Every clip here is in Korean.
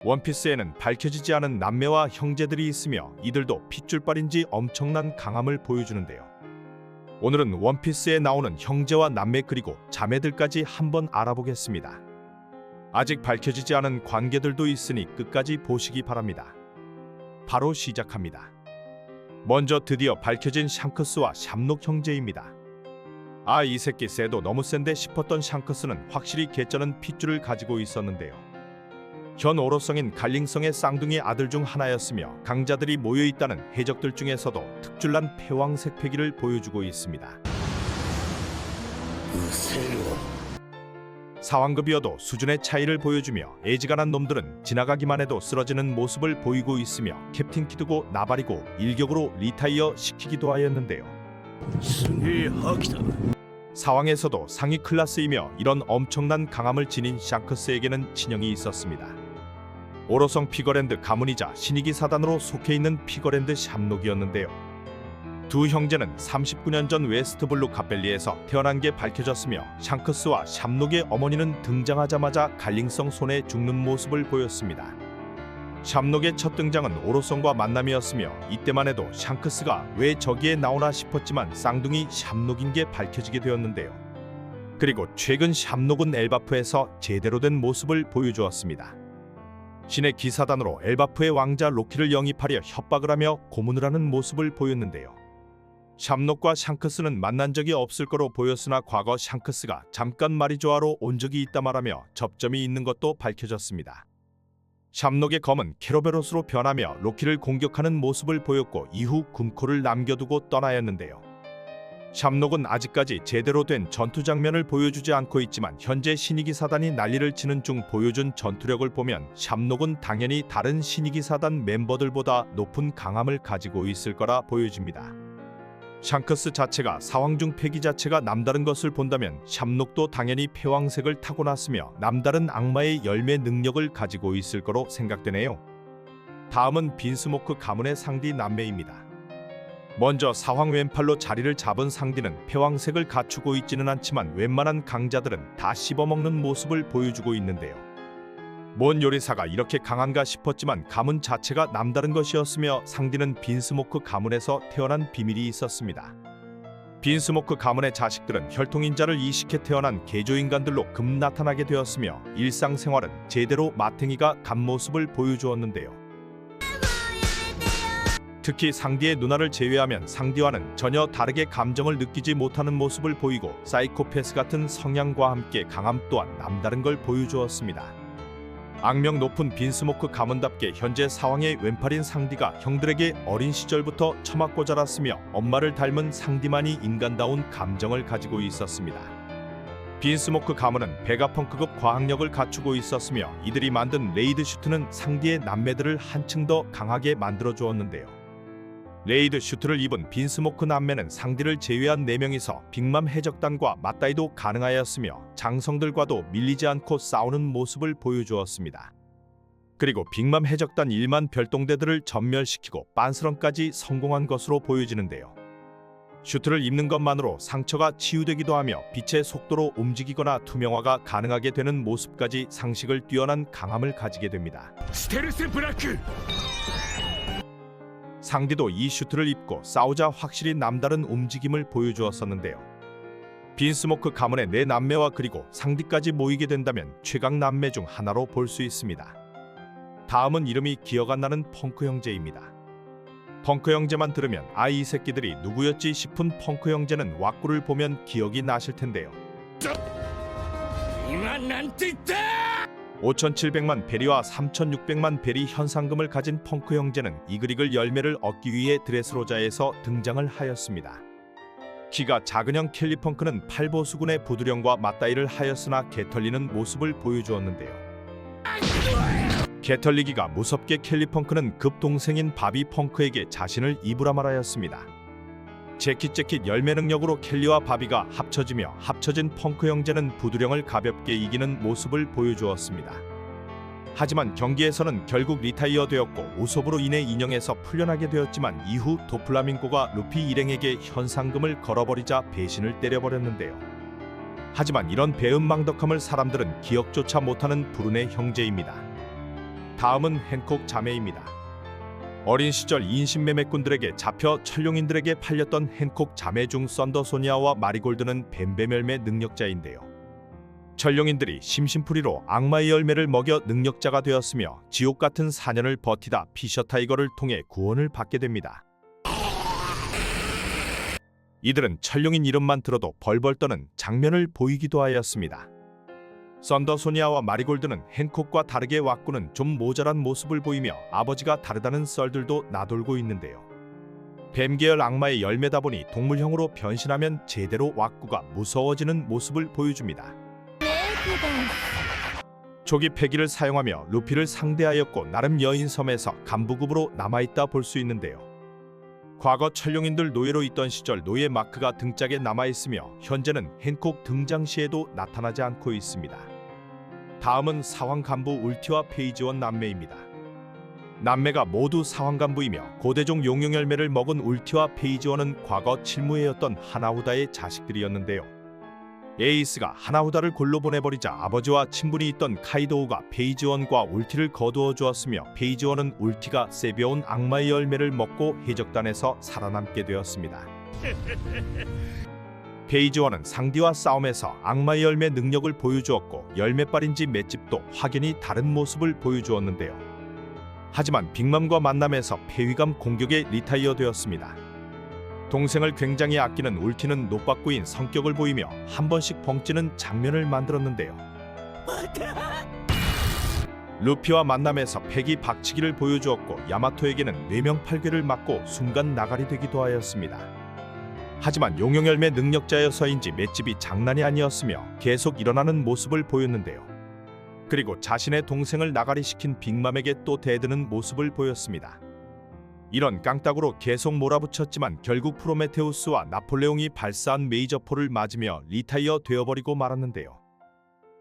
원피스에는 밝혀지지 않은 남매와 형제들이 있으며 이들도 핏줄빨인지 엄청난 강함을 보여주는데요. 오늘은 원피스에 나오는 형제와 남매 그리고 자매들까지 한번 알아보겠습니다. 아직 밝혀지지 않은 관계들도 있으니 끝까지 보시기 바랍니다. 바로 시작합니다. 먼저 드디어 밝혀진 샹크스와 샴록 형제입니다. 아, 이 새끼 쎄도 너무 센데 싶었던 샹크스는 확실히 개쩌는 핏줄을 가지고 있었는데요. 현 오로성인 갈링성의 쌍둥이 아들 중 하나였으며 강자들이 모여있다는 해적들 중에서도 특출난 패왕색 패기를 보여주고 있습니다. 사왕급이어도 수준의 차이를 보여주며 애지간한 놈들은 지나가기만 해도 쓰러지는 모습을 보이고 있으며 캡틴 키드고 나발이고 일격으로 리타이어 시키기도 하였는데요. 사왕에서도 상위 클래스이며 이런 엄청난 강함을 지닌 샹크스에게는 친형이 있었습니다. 오로성 피거랜드 가문이자 신이기 사단으로 속해있는 피거랜드 샴록이었는데요. 두 형제는 39년 전 웨스트블루 갑벨리에서 태어난 게 밝혀졌으며 샹크스와 샴록의 어머니는 등장하자마자 갈링성 손에 죽는 모습을 보였습니다. 샴록의 첫 등장은 오로성과 만남이었으며 이때만 해도 샹크스가 왜 저기에 나오나 싶었지만 쌍둥이 샴록인 게 밝혀지게 되었는데요. 그리고 최근 샴록은 엘바프에서 제대로 된 모습을 보여주었습니다. 신의 기사단으로 엘바프의 왕자 로키를 영입하려 협박을 하며 고문을 하는 모습을 보였는데요. 샴록과 샹크스는 만난 적이 없을 거로 보였으나 과거 샹크스가 잠깐 마리조아로 온 적이 있다 말하며 접점이 있는 것도 밝혀졌습니다. 샴록의 검은 케로베로스로 변하며 로키를 공격하는 모습을 보였고 이후 군코를 남겨두고 떠나였는데요. 샴록은 아직까지 제대로 된 전투 장면을 보여주지 않고 있지만 현재 신이기 사단이 난리를 치는 중 보여준 전투력을 보면 샴록은 당연히 다른 신이기 사단 멤버들보다 높은 강함을 가지고 있을 거라 보여집니다. 샹크스 자체가 사왕 중 패기 자체가 남다른 것을 본다면 샴록도 당연히 패왕색을 타고났으며 남다른 악마의 열매 능력을 가지고 있을 거로 생각되네요. 다음은 빈스모크 가문의 상디 남매입니다. 먼저 사황 왼팔로 자리를 잡은 상디는 패왕색을 갖추고 있지는 않지만 웬만한 강자들은 다 씹어먹는 모습을 보여주고 있는데요. 뭔 요리사가 이렇게 강한가 싶었지만 가문 자체가 남다른 것이었으며 상디는 빈스모크 가문에서 태어난 비밀이 있었습니다. 빈스모크 가문의 자식들은 혈통인자를 이식해 태어난 개조인간들로 급 나타나게 되었으며 일상생활은 제대로 마탱이가 간 모습을 보여주었는데요. 특히 상디의 누나를 제외하면 상디와는 전혀 다르게 감정을 느끼지 못하는 모습을 보이고 사이코패스 같은 성향과 함께 강함 또한 남다른 걸 보여주었습니다. 악명 높은 빈스모크 가문답게 현재 사왕의 왼팔인 상디가 형들에게 어린 시절부터 처맞고 자랐으며 엄마를 닮은 상디만이 인간다운 감정을 가지고 있었습니다. 빈스모크 가문은 베가펑크급 과학력을 갖추고 있었으며 이들이 만든 레이드 슈트는 상디의 남매들을 한층 더 강하게 만들어 주었는데요. 레이드 슈트를 입은 빈스모크 남매는 상디를 제외한 4명이서 빅맘 해적단과 맞다이도 가능하였으며 장성들과도 밀리지 않고 싸우는 모습을 보여주었습니다. 그리고 빅맘 해적단 1만 별동대들을 전멸시키고 빤스런까지 성공한 것으로 보여지는데요. 슈트를 입는 것만으로 상처가 치유되기도 하며 빛의 속도로 움직이거나 투명화가 가능하게 되는 모습까지 상식을 뛰어난 강함을 가지게 됩니다. 스테르스 브라크! 상디도 이 슈트를 입고 싸우자 확실히 남다른 움직임을 보여주었었는데요. 빈스모크 가문의 4남매와 그리고 상디까지 모이게 된다면 최강 남매 중 하나로 볼 수 있습니다. 다음은 이름이 기억 안 나는 펑크 형제입니다. 펑크 형제만 들으면 아, 이 새끼들이 누구였지 싶은 펑크 형제는 왁구를 보면 기억이 나실 텐데요. 5,700만 베리와 3,600만 베리 현상금을 가진 펑크 형제는 이글이글 열매를 얻기 위해 드레스로자에서 등장을 하였습니다. 키가 작은형 켈리펑크는 팔보수군의 부두령과 맞다이를 하였으나 개털리는 모습을 보여주었는데요. 개털리기가 무섭게 켈리펑크는 급동생인 바비 펑크에게 자신을 입으라 말하였습니다. 재킷 열매 능력으로 켈리와 바비가 합쳐지며 합쳐진 펑크 형제는 부두령을 가볍게 이기는 모습을 보여주었습니다. 하지만 경기에서는 결국 리타이어 되었고 우섭으로 인해 인형에서 풀려나게 되었지만 이후 도플라밍고가 루피 일행에게 현상금을 걸어버리자 배신을 때려버렸는데요. 하지만 이런 배은망덕함을 사람들은 기억조차 못하는 불운의 형제입니다. 다음은 행콕 자매입니다. 어린 시절 인신매매꾼들에게 잡혀 천룡인들에게 팔렸던 행콕 자매 중 썬더소니아와 마리골드는 뱀뱀 열매 능력자인데요. 천룡인들이 심심풀이로 악마의 열매를 먹여 능력자가 되었으며 지옥 같은 4년을 버티다 피셔 타이거를 통해 구원을 받게 됩니다. 이들은 천룡인 이름만 들어도 벌벌 떠는 장면을 보이기도 하였습니다. 썬더소니아와 마리골드는 행콕과 다르게 왁구는 좀 모자란 모습을 보이며 아버지가 다르다는 썰들도 나돌고 있는데요. 뱀계열 악마의 열매다 보니 동물형으로 변신하면 제대로 왁구가 무서워지는 모습을 보여줍니다. 조기 패기를 사용하며 루피를 상대하였고 나름 여인섬에서 간부급으로 남아있다 볼 수 있는데요. 과거 천룡인들 노예로 있던 시절 노예 마크가 등짝에 남아있으며 현재는 행콕 등장 시에도 나타나지 않고 있습니다. 다음은 사황 간부 울티와 페이지원 남매입니다. 남매가 모두 사황 간부이며 고대종 용용 열매를 먹은 울티와 페이지원은 과거 칠무회였던 하나후다의 자식들이었는데요. 에이스가 하나후다를 골로 보내버리자 아버지와 친분이 있던 카이도우가 페이지원과 울티를 거두어 주었으며 페이지원은 울티가 세벼온 악마의 열매를 먹고 해적단에서 살아남게 되었습니다. 페이지원은 상디와 싸움에서 악마의 열매 능력을 보여주었고 열매빨인지 맷집도 확연히 다른 모습을 보여주었는데요. 하지만 빅맘과 만남에서 폐위감 공격에 리타이어 되었습니다. 동생을 굉장히 아끼는 울티는 노빠꾸인 성격을 보이며 한 번씩 벙찌는 장면을 만들었는데요. 루피와 만남에서 패기 박치기를 보여주었고 야마토에게는 뇌명팔괴를 맞고 순간 나가리 되기도 하였습니다. 하지만 용용열매 능력자여서인지 맷집이 장난이 아니었으며 계속 일어나는 모습을 보였는데요. 그리고 자신의 동생을 나가리시킨 빅맘에게 또 대드는 모습을 보였습니다. 이런 깡따구로 계속 몰아붙였지만 결국 프로메테우스와 나폴레옹이 발사한 메이저포를 맞으며 리타이어 되어버리고 말았는데요.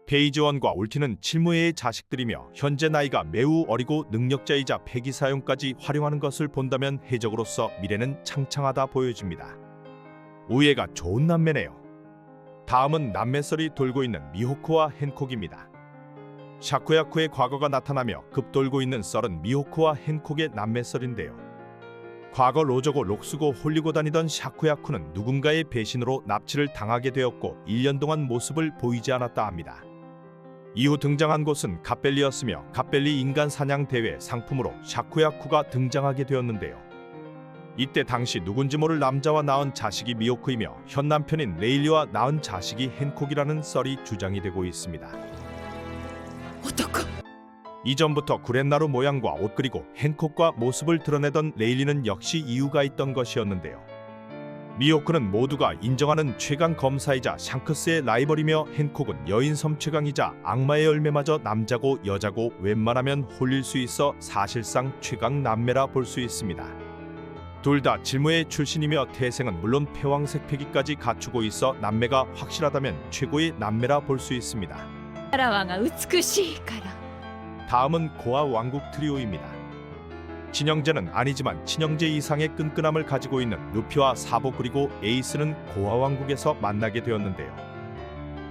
페이지원과 울티는 칠무회의 자식들이며 현재 나이가 매우 어리고 능력자이자 패기 사용까지 활용하는 것을 본다면 해적으로서 미래는 창창하다 보여집니다. 우애가 좋은 남매네요. 다음은 남매썰이 돌고 있는 미호크와 헨콕입니다. 샤쿠야쿠의 과거가 나타나며 급돌고 있는 썰은 미호크와 헨콕의 남매썰인데요. 과거 로저고 록수고 홀리고 다니던 샤쿠야쿠는 누군가의 배신으로 납치를 당하게 되었고 1년 동안 모습을 보이지 않았다 합니다. 이후 등장한 곳은 갓벨리였으며 갓벨리 인간 사냥 대회 상품으로 샤쿠야쿠가 등장하게 되었는데요. 이때 당시 누군지 모를 남자와 낳은 자식이 미호크이며 현 남편인 레일리와 낳은 자식이 헨콕이라는 썰이 주장이 되고 있습니다. 이전부터 구렛나루 모양과 옷 그리고 헨콕과 모습을 드러내던 레일리는 역시 이유가 있던 것이었는데요. 미호크는 모두가 인정하는 최강 검사이자 샹크스의 라이벌이며 헨콕은 여인섬 최강이자 악마의 열매마저 남자고 여자고 웬만하면 홀릴 수 있어 사실상 최강 남매라 볼 수 있습니다. 둘 다 질무의 출신이며 태생은 물론 패왕색 패기까지 갖추고 있어 남매가 확실하다면 최고의 남매라 볼 수 있습니다. 다음은 고아 왕국 트리오입니다. 친형제는 아니지만 친형제 이상의 끈끈함을 가지고 있는 루피와 사보 그리고 에이스는 고아 왕국에서 만나게 되었는데요.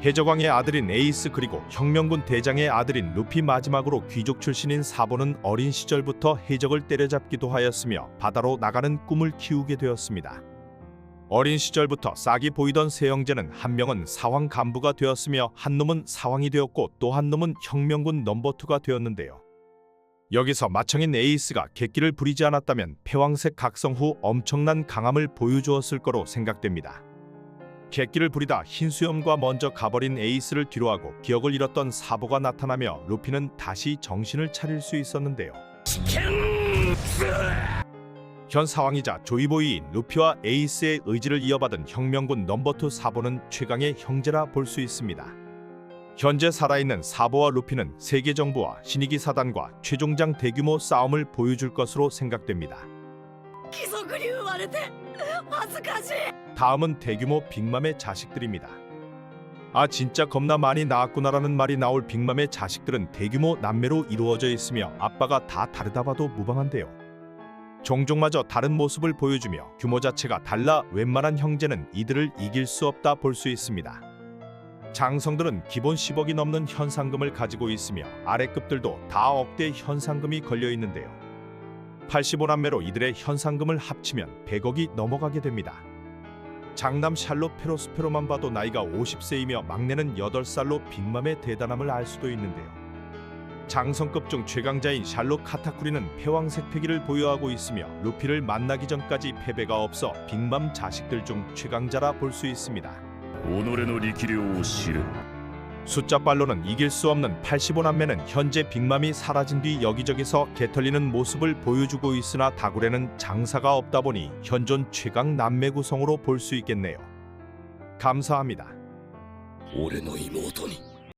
해적왕의 아들인 에이스 그리고 혁명군 대장의 아들인 루피 마지막으로 귀족 출신인 사보는 어린 시절부터 해적을 때려잡기도 하였으며 바다로 나가는 꿈을 키우게 되었습니다. 어린 시절부터 싹이 보이던 세 형제는 한 명은 사황 간부가 되었으며 한 놈은 사황이 되었고 또 한 놈은 혁명군 넘버2가 되었는데요. 여기서 맏형인 에이스가 객기를 부리지 않았다면 패왕색 각성 후 엄청난 강함을 보여주었을 거로 생각됩니다. 객기를 부리다 흰수염과 먼저 가버린 에이스를 뒤로하고 기억을 잃었던 사보가 나타나며 루피는 다시 정신을 차릴 수 있었는데요. 현 사왕이자 조이보이인 루피와 에이스의 의지를 이어받은 혁명군 넘버2 사보는 최강의 형제라 볼 수 있습니다. 현재 살아있는 사보와 루피는 세계 정부와 신이기 사단과 최종장 대규모 싸움을 보여줄 것으로 생각됩니다. 다음은 대규모 빅맘의 자식들입니다. 아 진짜 겁나 많이 낳았구나라는 말이 나올 빅맘의 자식들은 대규모 남매로 이루어져 있으며 아빠가 다 다르다 봐도 무방한데요. 종족마저 다른 모습을 보여주며 규모 자체가 달라 웬만한 형제는 이들을 이길 수 없다 볼 수 있습니다. 장성들은 기본 10억이 넘는 현상금을 가지고 있으며 아래급들도 다 억대 현상금이 걸려 있는데요. 85남매로 이들의 현상금을 합치면 100억이 넘어가게 됩니다. 장남 샬롯 페로스페로만 봐도 나이가 50세이며 막내는 8살로 빅맘의 대단함을 알 수도 있는데요. 장성급 중 최강자인 샬롯 카타쿠리는 패왕색 패기를 보유하고 있으며 루피를 만나기 전까지 패배가 없어 빅맘 자식들 중 최강자라 볼 수 있습니다. 己の力量を知る。 숫자빨로는 이길 수 없는 85남매는 현재 빅맘이 사라진 뒤 여기저기서 개털리는 모습을 보여주고 있으나 다굴에는 장사가 없다 보니 현존 최강 남매 구성으로 볼 수 있겠네요. 감사합니다. 俺の妹に